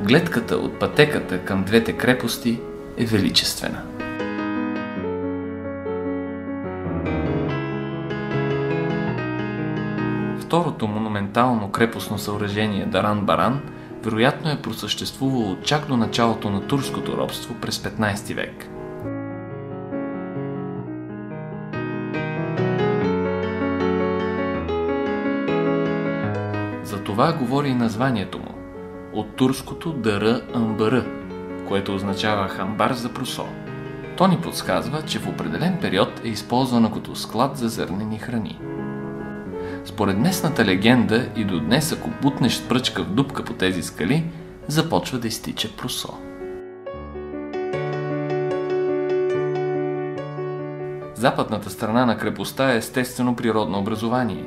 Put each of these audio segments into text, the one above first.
Гледката от пътеката към двете крепости е величествена. Второто монументално крепостно съоръжение Даран Баран вероятно е просъществувало чак до началото на турското робство през 15 век. За това говори и названието му – от турското Дъра Амбъра, което означава хамбар за просо. То ни подсказва, че в определен период е използвано като склад за зърнени храни. Според местната легенда и до днес, ако бутнеш с пръчка в дупка по тези скали, започва да изтича просо. Западната страна на крепостта е естествено природно образование.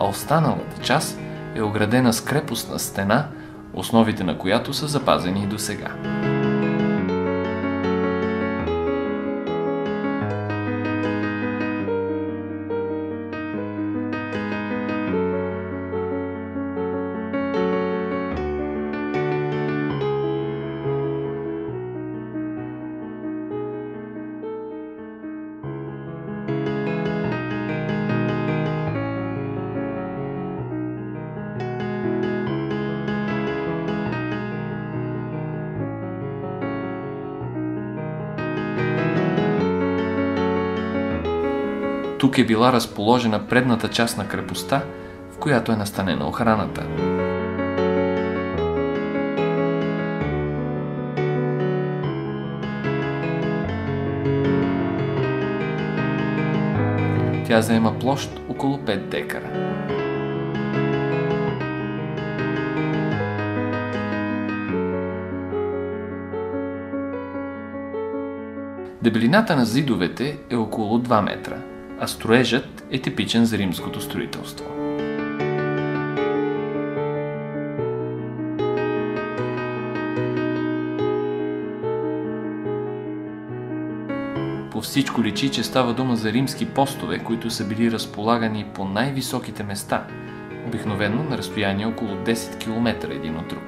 А останалата част е оградена с крепостна стена, основите на която са запазени и досега. Тук е била разположена предната част на крепостта, в която е настанена охраната. Тя заема площ около 5 декара. Дебелината на зидовете е около 2 метра, а строежът е типичен за римското строителство. По всичко личи, че става дума за римски постове, които са били разполагани по най-високите места, обикновено на разстояние около 10 км един от друг.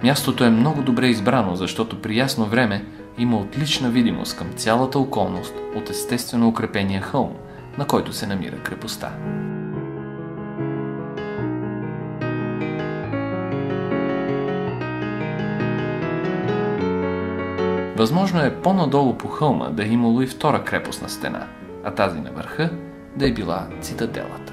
Мястото е много добре избрано, защото при ясно време има отлична видимост към цялата околност от естествено укрепения хълм, на който се намира крепостта. Възможно е по-надолу по хълма да е имало и втора крепостна стена, а тази на върха да е била цитаделата.